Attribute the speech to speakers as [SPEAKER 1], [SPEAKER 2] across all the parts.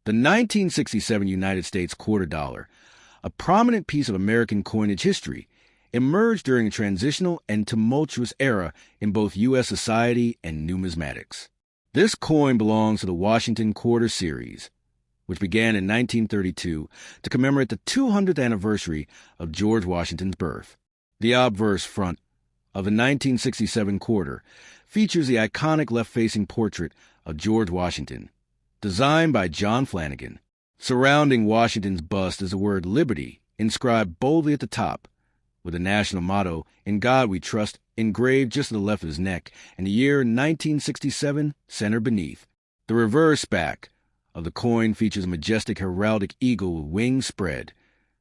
[SPEAKER 1] The 1967 United States quarter dollar, a prominent piece of American coinage history, emerged during a transitional and tumultuous era in both U.S. society and numismatics. This coin belongs to the Washington Quarter Series, which began in 1932 to commemorate the 200th anniversary of George Washington's birth. The obverse front of the 1967 quarter features the iconic left-facing portrait of George Washington, designed by John Flanagan. Surrounding Washington's bust is the word Liberty, inscribed boldly at the top, with the national motto, "In God We Trust," engraved just to the left of his neck, and the year 1967 centered beneath. The reverse back of the coin features a majestic heraldic eagle with wings spread,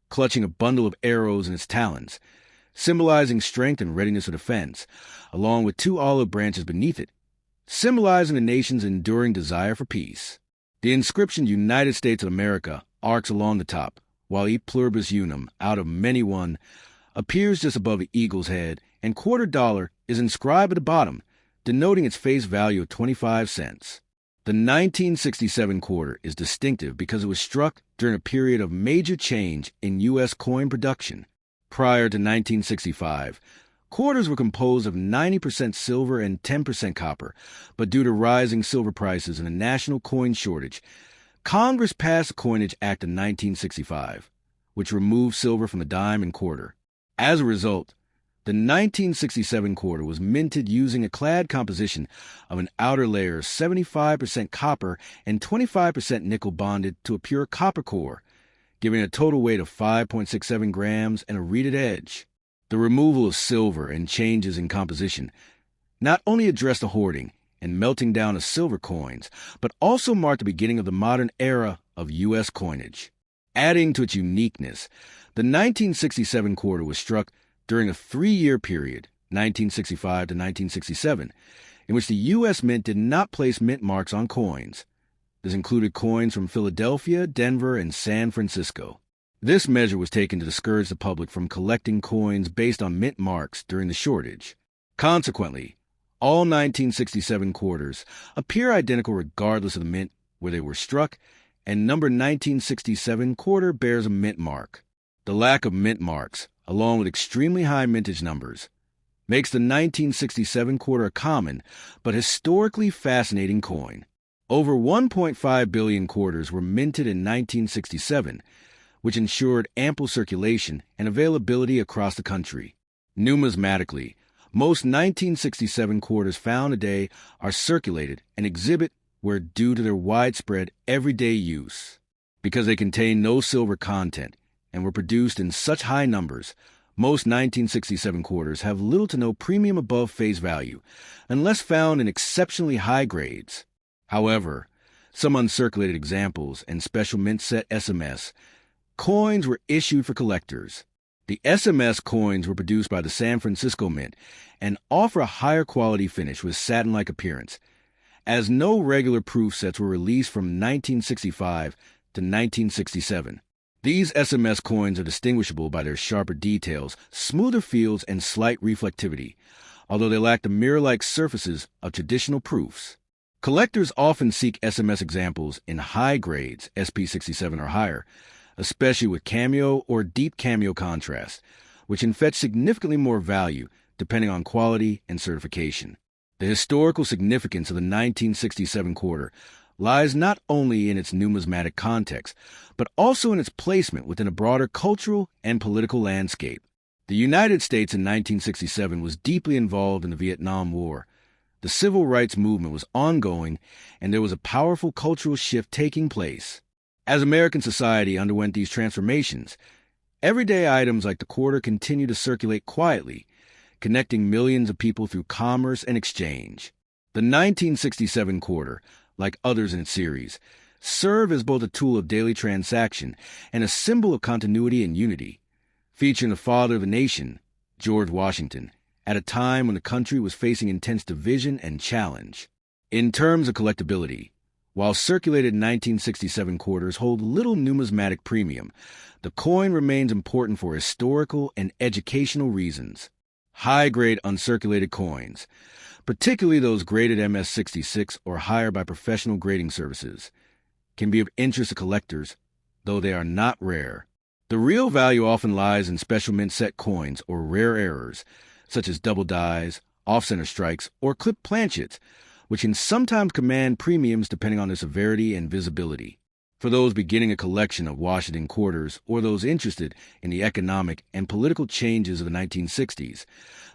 [SPEAKER 1] clutching a bundle of arrows in its talons, symbolizing strength and readiness for defense, along with two olive branches beneath it, symbolizing the nation's enduring desire for peace. The inscription United States of America arcs along the top, while E Pluribus Unum, out of many one, appears just above the eagle's head, and quarter dollar is inscribed at the bottom, denoting its face value of 25 cents. The 1967 quarter is distinctive because it was struck during a period of major change in U.S. coin production. Prior to 1965, quarters were composed of 90% silver and 10% copper, but due to rising silver prices and a national coin shortage, Congress passed the Coinage Act of 1965, which removed silver from the dime and quarter. As a result, the 1967 quarter was minted using a clad composition of an outer layer of 75% copper and 25% nickel bonded to a pure copper core, giving a total weight of 5.67 grams and a reeded edge. The removal of silver and changes in composition not only addressed the hoarding and melting down of silver coins, but also marked the beginning of the modern era of U.S. coinage. Adding to its uniqueness, the 1967 quarter was struck during a 3-year period, 1965 to 1967, in which the U.S. Mint did not place mint marks on coins. This included coins from Philadelphia, Denver, and San Francisco. This measure was taken to discourage the public from collecting coins based on mint marks during the shortage. Consequently, all 1967 quarters appear identical regardless of the mint where they were struck, and number 1967 quarter bears a mint mark. The lack of mint marks, along with extremely high mintage numbers, makes the 1967 quarter a common but historically fascinating coin. Over 1.5 billion quarters were minted in 1967, which ensured ample circulation and availability across the country. Numismatically, most 1967 quarters found today are circulated and exhibit where due to their widespread everyday use. Because they contain no silver content and were produced in such high numbers, most 1967 quarters have little to no premium above face value, unless found in exceptionally high grades. However, some uncirculated examples and special mint set SMS coins were issued for collectors. The SMS coins were produced by the San Francisco Mint and offer a higher quality finish with satin-like appearance, as no regular proof sets were released from 1965 to 1967. These SMS coins are distinguishable by their sharper details, smoother fields, and slight reflectivity, although they lack the mirror-like surfaces of traditional proofs. Collectors often seek SMS examples in high grades, SP67 or higher, especially with cameo or deep cameo contrast, which can fetch significantly more value depending on quality and certification. The historical significance of the 1967 quarter lies not only in its numismatic context, but also in its placement within a broader cultural and political landscape. The United States in 1967 was deeply involved in the Vietnam War. The civil rights movement was ongoing, and there was a powerful cultural shift taking place. As American society underwent these transformations, everyday items like the quarter continued to circulate quietly, connecting millions of people through commerce and exchange. The 1967 quarter, like others in its series, served as both a tool of daily transaction and a symbol of continuity and unity, featuring the father of the nation, George Washington, at a time when the country was facing intense division and challenge. In terms of collectability, while circulated 1967 quarters hold little numismatic premium, the coin remains important for historical and educational reasons. High-grade uncirculated coins, particularly those graded MS-66 or higher by professional grading services, can be of interest to collectors, though they are not rare. The real value often lies in special mint set coins or rare errors, such as double dies, off-center strikes, or clipped planchets, which can sometimes command premiums depending on their severity and visibility. For those beginning a collection of Washington quarters or those interested in the economic and political changes of the 1960s,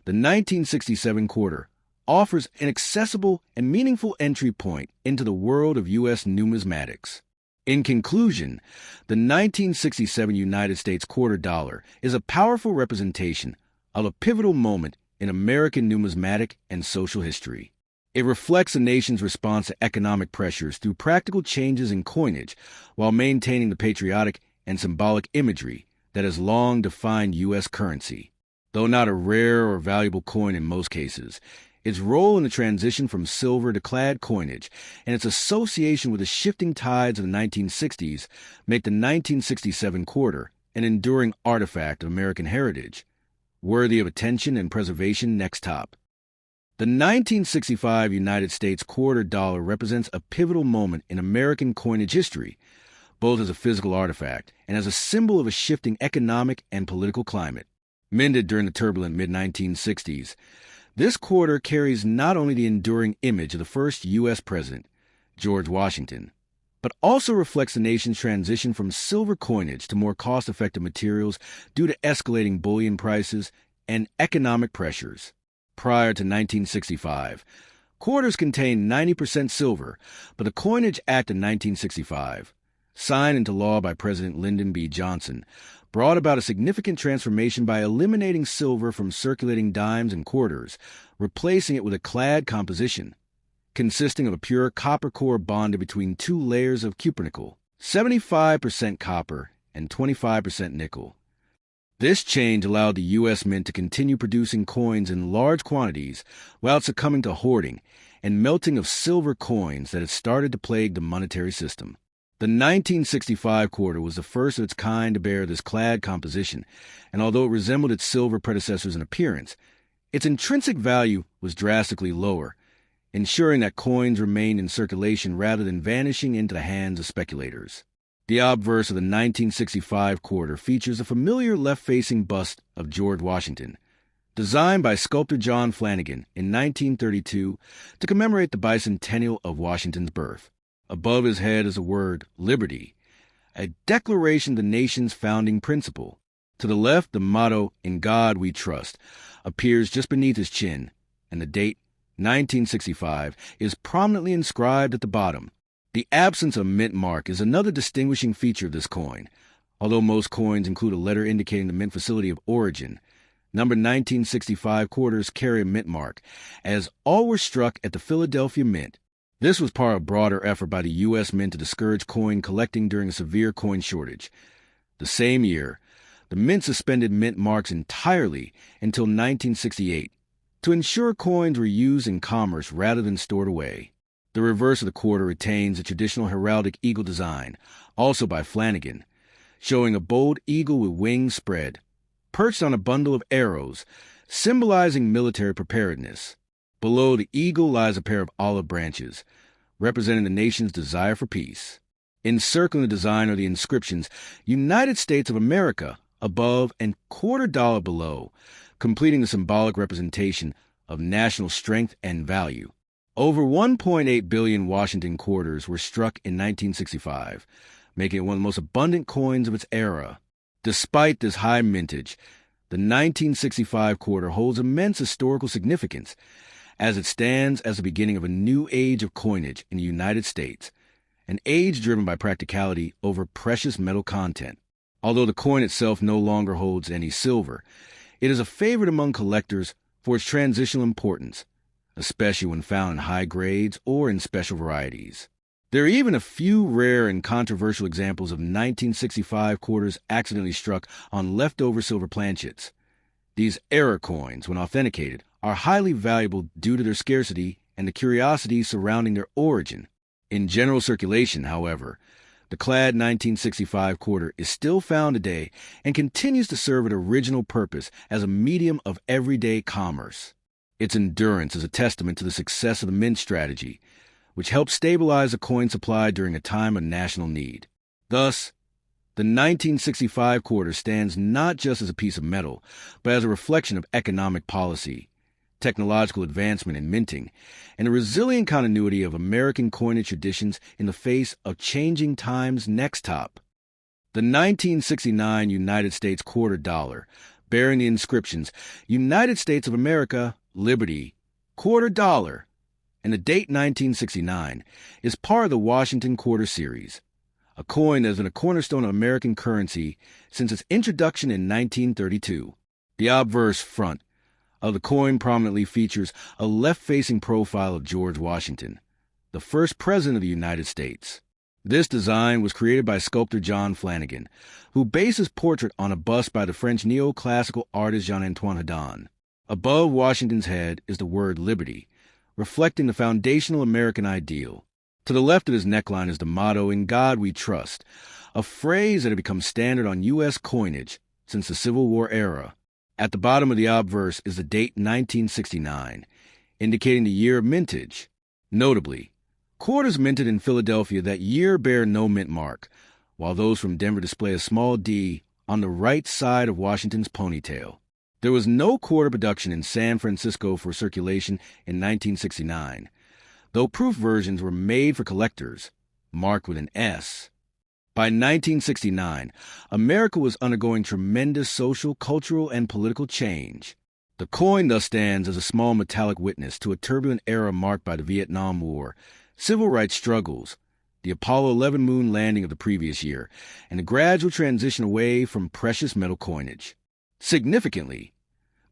[SPEAKER 1] the 1967 quarter offers an accessible and meaningful entry point into the world of U.S. numismatics. In conclusion, the 1967 United States quarter dollar is a powerful representation of a pivotal moment in American numismatic and social history. It reflects the nation's response to economic pressures through practical changes in coinage while maintaining the patriotic and symbolic imagery that has long defined U.S. currency. Though not a rare or valuable coin in most cases, its role in the transition from silver to clad coinage and its association with the shifting tides of the 1960s make the 1967 quarter an enduring artifact of American heritage, worthy of attention and preservation. Next top. The 1965 United States quarter dollar represents a pivotal moment in American coinage history, both as a physical artifact and as a symbol of a shifting economic and political climate. Minted during the turbulent mid-1960s, this quarter carries not only the enduring image of the first U.S. president, George Washington, but also reflects the nation's transition from silver coinage to more cost-effective materials due to escalating bullion prices and economic pressures. Prior to 1965, quarters contained 90% silver, but the Coinage Act of 1965, signed into law by President Lyndon B. Johnson, brought about a significant transformation by eliminating silver from circulating dimes and quarters, replacing it with a clad composition, consisting of a pure copper core bonded between two layers of cupronickel, 75% copper and 25% nickel. This change allowed the U.S. Mint to continue producing coins in large quantities without succumbing to hoarding and melting of silver coins that had started to plague the monetary system. The 1965 quarter was the first of its kind to bear this clad composition, and although it resembled its silver predecessors in appearance, its intrinsic value was drastically lower, ensuring that coins remained in circulation rather than vanishing into the hands of speculators. The obverse of the 1965 quarter features a familiar left-facing bust of George Washington, designed by sculptor John Flanagan in 1932 to commemorate the bicentennial of Washington's birth. Above his head is the word liberty, a declaration of the nation's founding principle. To the left, the motto, "In God We Trust," appears just beneath his chin, and the date, 1965, is prominently inscribed at the bottom. The absence of mint mark is another distinguishing feature of this coin. Although most coins include a letter indicating the mint facility of origin, number 1965 quarters carry a mint mark, as all were struck at the Philadelphia Mint. This was part of a broader effort by the U.S. Mint to discourage coin collecting during a severe coin shortage. The same year, the Mint suspended mint marks entirely until 1968 to ensure coins were used in commerce rather than stored away. The reverse of the quarter retains a traditional heraldic eagle design, also by Flanagan, showing a bold eagle with wings spread, perched on a bundle of arrows, symbolizing military preparedness. Below the eagle lies a pair of olive branches, representing the nation's desire for peace. Encircling the design are the inscriptions United States of America above and quarter dollar below, completing the symbolic representation of national strength and value. Over 1.8 billion Washington quarters were struck in 1965, making it one of the most abundant coins of its era. Despite this high mintage, the 1965 quarter holds immense historical significance, as it stands as the beginning of a new age of coinage in the United States, an age driven by practicality over precious metal content. Although the coin itself no longer holds any silver, it is a favorite among collectors for its transitional importance, especially when found in high grades or in special varieties. There are even a few rare and controversial examples of 1965 quarters accidentally struck on leftover silver planchets. These error coins, when authenticated, are highly valuable due to their scarcity and the curiosity surrounding their origin. In general circulation, however, the clad 1965 quarter is still found today and continues to serve an original purpose as a medium of everyday commerce. Its endurance is a testament to the success of the mint strategy, which helped stabilize the coin supply during a time of national need. Thus, the 1965 quarter stands not just as a piece of metal, but as a reflection of economic policy, technological advancement in minting, and the resilient continuity of American coinage traditions in the face of changing times. Next top. The 1969 United States quarter dollar, bearing the inscriptions United States of America, Liberty, quarter dollar, and the date 1969, is part of the Washington Quarter Series, a coin that has been a cornerstone of American currency since its introduction in 1932. The obverse front of the coin prominently features a left-facing profile of George Washington, the first president of the United States. This design was created by sculptor John Flanagan, who based his portrait on a bust by the French neoclassical artist Jean-Antoine Hedon. Above Washington's head is the word liberty, reflecting the foundational American ideal. To the left of his neckline is the motto, "In God We Trust," a phrase that had become standard on U.S. coinage since the Civil War era. At the bottom of the obverse is the date 1969, indicating the year of mintage. Notably, quarters minted in Philadelphia that year bear no mint mark, while those from Denver display a small D on the right side of Washington's ponytail. There was no quarter production in San Francisco for circulation in 1969, though proof versions were made for collectors, marked with an S. By 1969, America was undergoing tremendous social, cultural, and political change. The coin thus stands as a small metallic witness to a turbulent era marked by the Vietnam War, civil rights struggles, the Apollo 11 moon landing of the previous year, and the gradual transition away from precious metal coinage. Significantly,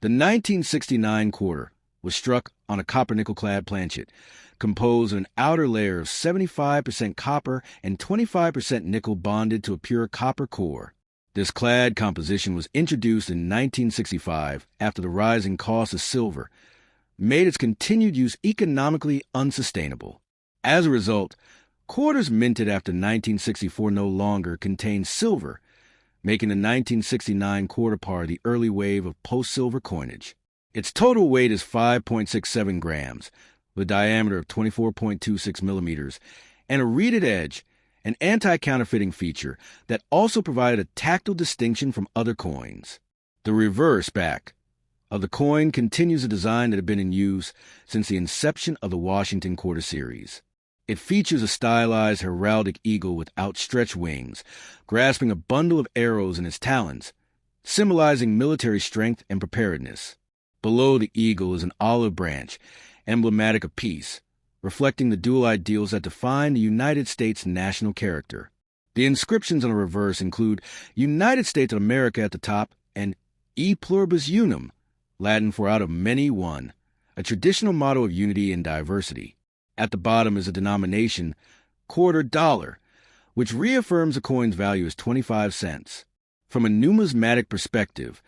[SPEAKER 1] the 1969 quarter was struck on a copper-nickel-clad planchet, composed of an outer layer of 75% copper and 25% nickel bonded to a pure copper core. This clad composition was introduced in 1965 after the rising cost of silver made its continued use economically unsustainable. As a result, quarters minted after 1964 no longer contained silver, making the 1969 quarter par the early wave of post-silver coinage. Its total weight is 5.67 grams, with a diameter of 24.26 millimeters, and a reeded edge, an anti-counterfeiting feature that also provided a tactile distinction from other coins. The reverse back of the coin continues a design that had been in use since the inception of the Washington Quarter Series. It features a stylized heraldic eagle with outstretched wings, grasping a bundle of arrows in its talons, symbolizing military strength and preparedness. Below the eagle is an olive branch, emblematic of peace, reflecting the dual ideals that define the United States national character. The inscriptions on the reverse include United States of America at the top and E Pluribus Unum, Latin for out of many one, a traditional motto of unity and diversity. At the bottom is a denomination, quarter dollar, which reaffirms the coin's value as 25 cents. From a numismatic perspective,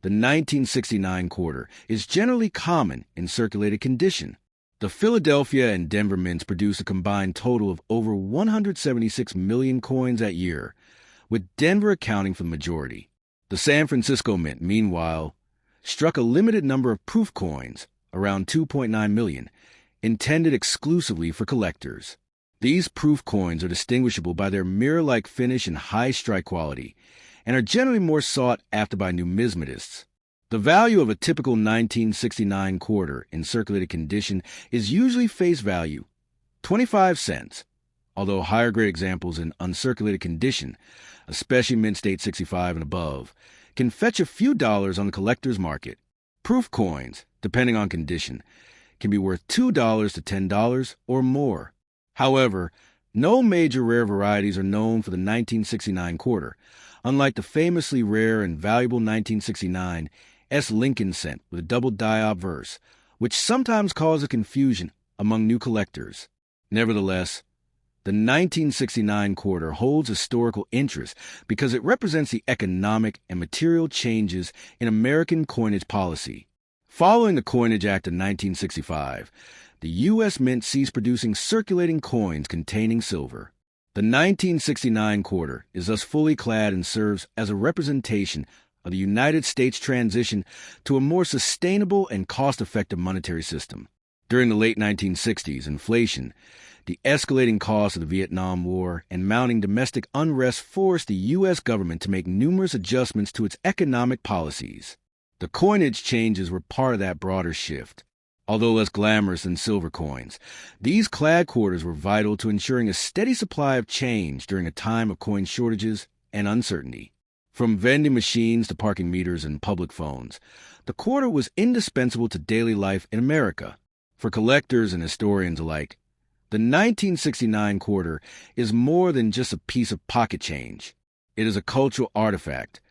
[SPEAKER 1] the 1969 quarter is generally common in circulated condition. The Philadelphia and Denver mints produce a combined total of over 176 million coins that year, with Denver accounting for the majority. The San Francisco Mint, meanwhile, struck a limited number of proof coins, around 2.9 million, intended exclusively for collectors. These proof coins are distinguishable by their mirror-like finish and high strike quality, and are generally more sought after by numismatists. The value of a typical 1969 quarter in circulated condition is usually face value, 25 cents, although higher-grade examples in uncirculated condition, especially mint state 65 and above, can fetch a few dollars on the collector's market. Proof coins, depending on condition, can be worth $2 to $10 or more. However, no major rare varieties are known for the 1969 quarter, unlike the famously rare and valuable 1969 S. Lincoln cent with a double die obverse, which sometimes causes confusion among new collectors. Nevertheless, the 1969 quarter holds historical interest because it represents the economic and material changes in American coinage policy. Following the Coinage Act of 1965, the U.S. Mint ceased producing circulating coins containing silver. The 1969 quarter is thus fully clad and serves as a representation of the United States' transition to a more sustainable and cost-effective monetary system. During the late 1960s, inflation, the escalating costs of the Vietnam War, and mounting domestic unrest forced the U.S. government to make numerous adjustments to its economic policies. The coinage changes were part of that broader shift. Although less glamorous than silver coins, these clad quarters were vital to ensuring a steady supply of change during a time of coin shortages and uncertainty. From vending machines to parking meters and public phones, the quarter was indispensable to daily life in America. For collectors and historians alike, the 1969 quarter is more than just a piece of pocket change. It is a cultural artifact,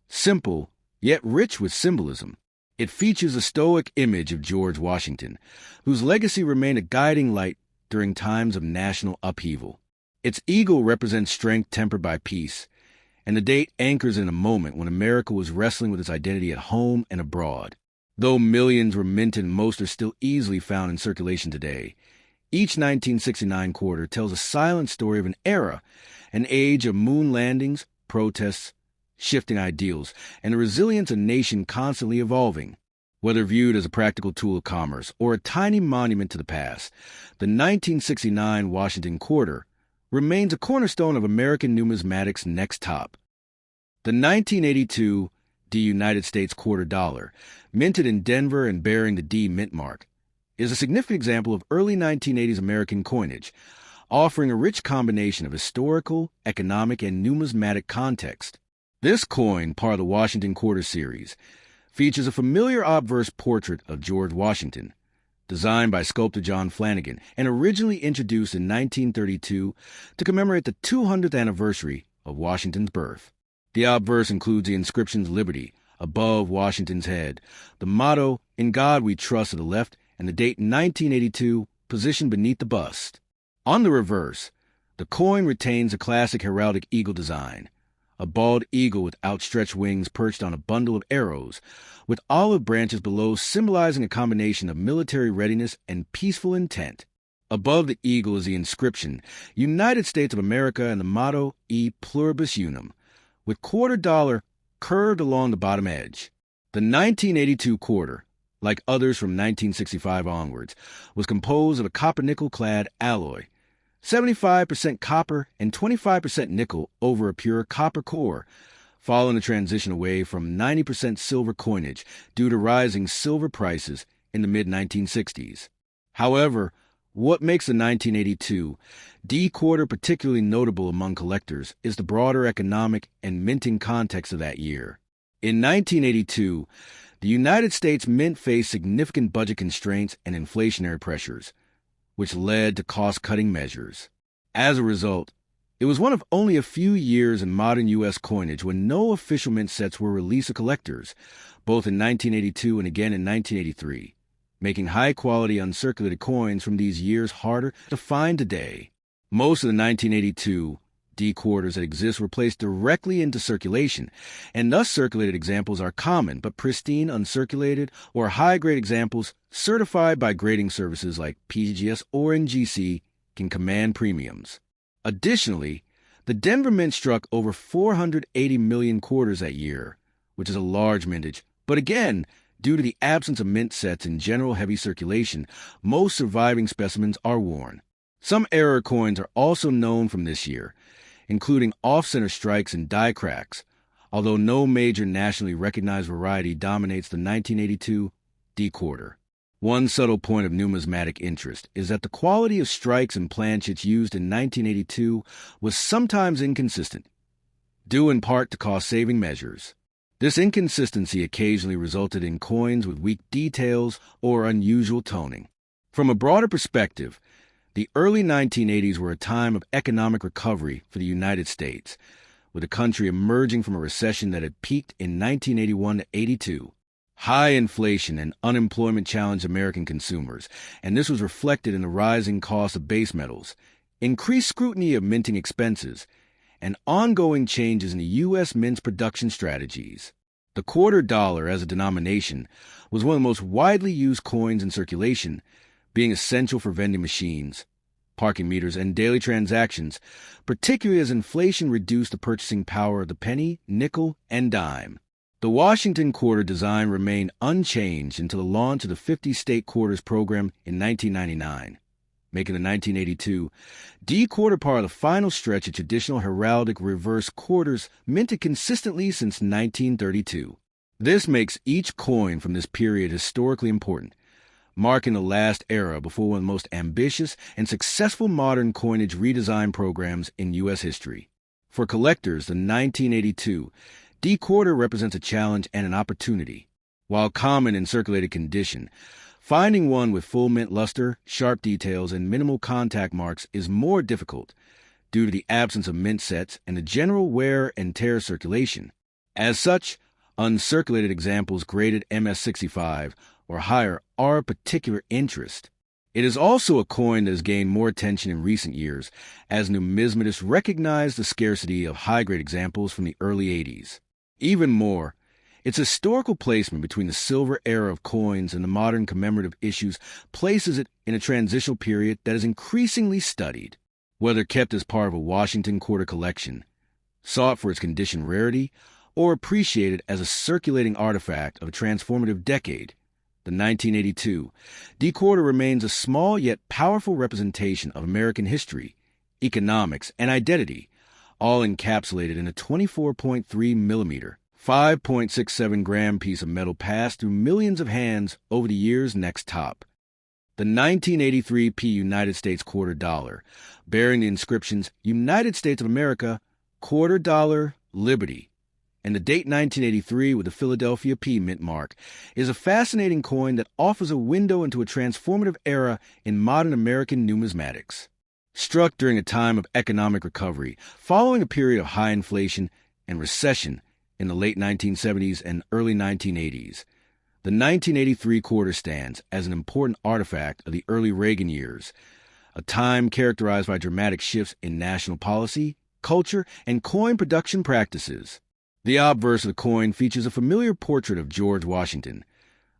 [SPEAKER 1] simple yet rich with symbolism. It features a stoic image of George Washington, whose legacy remained a guiding light during times of national upheaval. Its eagle represents strength tempered by peace, and the date anchors in a moment when America was wrestling with its identity at home and abroad. Though millions were minted and most are still easily found in circulation today, each 1969 quarter tells a silent story of an era, an age of moon landings, protests, shifting ideals, and the resilience of a nation constantly evolving. Whether viewed as a practical tool of commerce or a tiny monument to the past, the 1969 Washington quarter remains a cornerstone of American numismatics' next top. The 1982 D United States quarter dollar, minted in Denver and bearing the D mint mark, is a significant example of early 1980s American coinage, offering a rich combination of historical, economic, and numismatic context. This coin, part of the Washington Quarter series, features a familiar obverse portrait of George Washington, designed by sculptor John Flanagan and originally introduced in 1932 to commemorate the 200th anniversary of Washington's birth. The obverse includes the inscriptions Liberty above Washington's head, the motto In God We Trust to the left, and the date 1982 positioned beneath the bust. On the reverse, the coin retains a classic heraldic eagle design, a bald eagle with outstretched wings perched on a bundle of arrows, with olive branches below symbolizing a combination of military readiness and peaceful intent. Above the eagle is the inscription, United States of America, and the motto, E Pluribus Unum, with quarter dollar curved along the bottom edge. The 1982 quarter, like others from 1965 onwards, was composed of a copper-nickel-clad alloy, 75% copper and 25% nickel over a pure copper core, following the transition away from 90% silver coinage due to rising silver prices in the mid-1960s. However, what makes the 1982 D quarter particularly notable among collectors is the broader economic and minting context of that year. In 1982, the United States Mint faced significant budget constraints and inflationary pressures, which led to cost-cutting measures. As a result, it was one of only a few years in modern U.S. coinage when no official mint sets were released to collectors, both in 1982 and again in 1983. Making high-quality uncirculated coins from these years harder to find today. Most of the 1982 D quarters that exist were placed directly into circulation, and thus circulated examples are common, but pristine uncirculated or high-grade examples certified by grading services like PGS or NGC can command premiums. Additionally, the Denver Mint struck over 480 million quarters that year, which is a large mintage, but again, due to the absence of mint sets in general heavy circulation, most surviving specimens are worn. Some error coins are also known from this year, including off-center strikes and die cracks, although no major nationally recognized variety dominates the 1982 D quarter. One subtle point of numismatic interest is that the quality of strikes and planchets used in 1982 was sometimes inconsistent, due in part to cost-saving measures. This inconsistency occasionally resulted in coins with weak details or unusual toning. From a broader perspective, the early 1980s were a time of economic recovery for the United States, with the country emerging from a recession that had peaked in 1981 to 82. High inflation and unemployment challenged American consumers, and this was reflected in the rising cost of base metals, increased scrutiny of minting expenses, and ongoing changes in the U.S. Mint's production strategies. The quarter dollar as a denomination was one of the most widely used coins in circulation, being essential for vending machines, parking meters, and daily transactions, particularly as inflation reduced the purchasing power of the penny, nickel, and dime. The Washington quarter design remained unchanged until the launch of the 50 state quarters program in 1999, making the 1982 D quarter part of the final stretch of traditional heraldic reverse quarters minted consistently since 1932. This makes each coin from this period historically important, marking the last era before one of the most ambitious and successful modern coinage redesign programs in U.S. history. For collectors, the 1982 D quarter represents a challenge and an opportunity. While common in circulated condition, finding one with full mint luster, sharp details, and minimal contact marks is more difficult due to the absence of mint sets and the general wear and tear circulation. As such, uncirculated examples graded MS65 or higher are of particular interest. It is also a coin that has gained more attention in recent years as numismatists recognize the scarcity of high-grade examples from the early 80s. Even more, its historical placement between the silver era of coins and the modern commemorative issues places it in a transitional period that is increasingly studied. Whether kept as part of a Washington quarter collection, sought for its condition rarity, or appreciated as a circulating artifact of a transformative decade, the 1982 D quarter remains a small yet powerful representation of American history, economics, and identity, all encapsulated in a 24.3 millimeter, 5.67 gram piece of metal passed through millions of hands over the years next top. The 1983 P United States quarter dollar, bearing the inscriptions United States of America, quarter dollar, Liberty, and the date 1983 with the Philadelphia P mint mark, is a fascinating coin that offers a window into a transformative era in modern American numismatics. Struck during a time of economic recovery, following a period of high inflation and recession in the late 1970s and early 1980s, the 1983 quarter stands as an important artifact of the early Reagan years, a time characterized by dramatic shifts in national policy, culture, and coin production practices. The obverse of the coin features a familiar portrait of George Washington,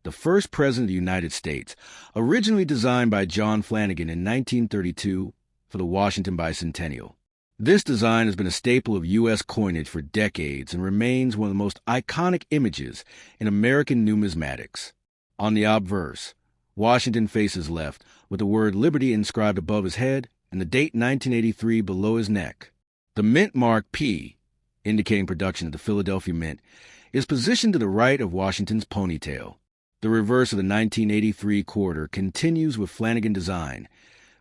[SPEAKER 1] the first president of the United States, originally designed by John Flanagan in 1932 for the Washington Bicentennial. This design has been a staple of U.S. coinage for decades and remains one of the most iconic images in American numismatics. On the obverse, Washington faces left, with the word Liberty inscribed above his head and the date 1983 below his neck. The mint mark P, indicating production of the Philadelphia Mint, is positioned to the right of Washington's ponytail. The reverse of the 1983 quarter continues with Flanagan design,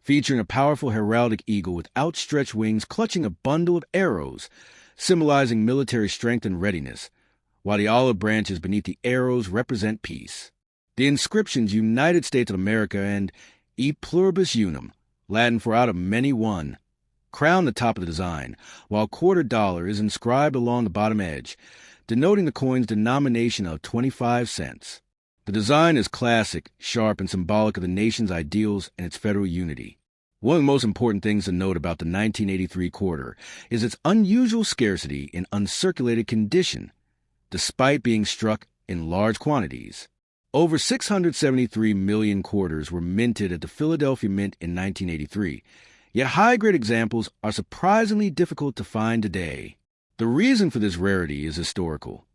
[SPEAKER 1] featuring a powerful heraldic eagle with outstretched wings clutching a bundle of arrows, symbolizing military strength and readiness, while the olive branches beneath the arrows represent peace. The inscriptions United States of America and E Pluribus Unum, Latin for out of many one, crown the top of the design, while quarter dollar is inscribed along the bottom edge, denoting the coin's denomination of 25 cents. The design is classic, sharp, and symbolic of the nation's ideals and its federal unity. One of the most important things to note about the 1983 quarter is its unusual scarcity in uncirculated condition, despite being struck in large quantities. Over 673 million quarters were minted at the Philadelphia Mint in 1983, yet high-grade examples are surprisingly difficult to find today. The reason for this rarity is historical.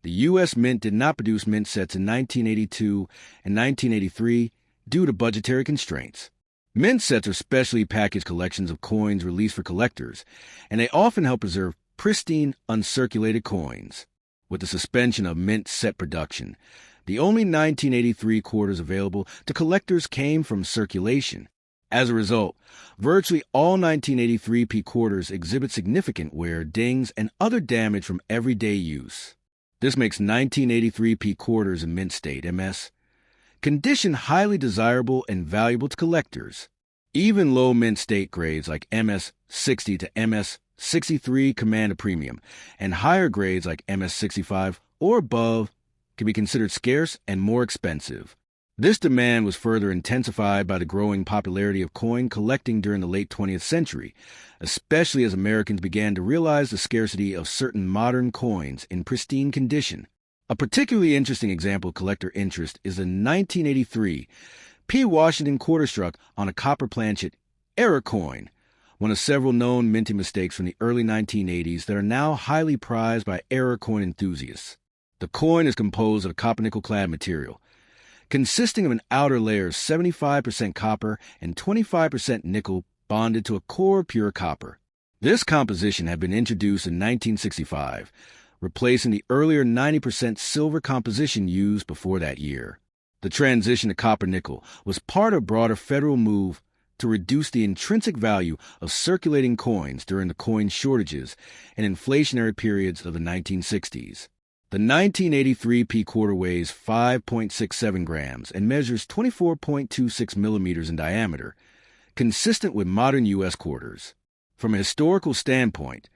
[SPEAKER 1] The U.S. Mint did not produce mint sets in 1982 and 1983 due to budgetary constraints. Mint sets are specially packaged collections of coins released for collectors, and they often help preserve pristine, uncirculated coins. With the suspension of mint set production, the only 1983 quarters available to collectors came from circulation. As a result, virtually all 1983 P quarters exhibit significant wear, dings, and other damage from everyday use. This makes 1983 P quarters in mint state, MS, condition highly desirable and valuable to collectors. Even low mint state grades like MS 60 to MS 63 command a premium, and higher grades like MS 65 or above can be considered scarce and more expensive. This demand was further intensified by the growing popularity of coin collecting during the late 20th century, especially as Americans began to realize the scarcity of certain modern coins in pristine condition. A particularly interesting example of collector interest is the 1983 P. Washington quarter struck on a copper planchet error coin, one of several known minting mistakes from the early 1980s that are now highly prized by error coin enthusiasts. The coin is composed of a copper-nickel-clad material, consisting of an outer layer of 75% copper and 25% nickel bonded to a core of pure copper. This composition had been introduced in 1965, replacing the earlier 90% silver composition used before that year. The transition to copper-nickel was part of a broader federal move to reduce the intrinsic value of circulating coins during the coin shortages and inflationary periods of the 1960s. The 1983 P quarter weighs 5.67 grams and measures 24.26 millimeters in diameter, consistent with modern U.S. quarters. From a historical standpoint,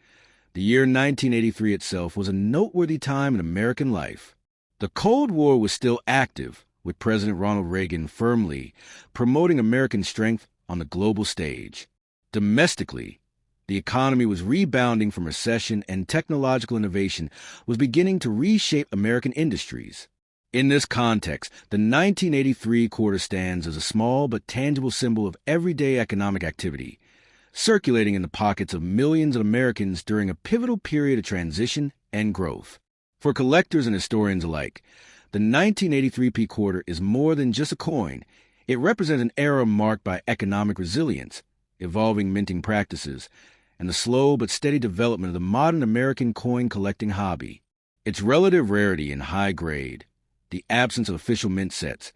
[SPEAKER 1] the year 1983 itself was a noteworthy time in American life. The Cold War was still active, with President Ronald Reagan firmly promoting American strength on the global stage. Domestically, the economy was rebounding from recession and technological innovation was beginning to reshape American industries. In this context, the 1983 quarter stands as a small but tangible symbol of everyday economic activity, circulating in the pockets of millions of Americans during a pivotal period of transition and growth. For collectors and historians alike, the 1983 P quarter is more than just a coin. It represents an era marked by economic resilience, evolving minting practices, and the slow but steady development of the modern American coin collecting hobby. Its relative rarity and high grade, the absence of official mint sets,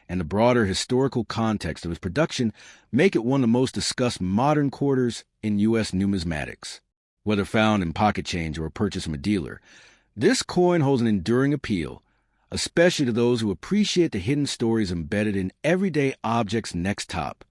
[SPEAKER 1] and the broader historical context of its production make it one of the most discussed modern quarters in U.S. numismatics. Whether found in pocket change or purchased from a dealer, this coin holds an enduring appeal, especially to those who appreciate the hidden stories embedded in everyday objects next top.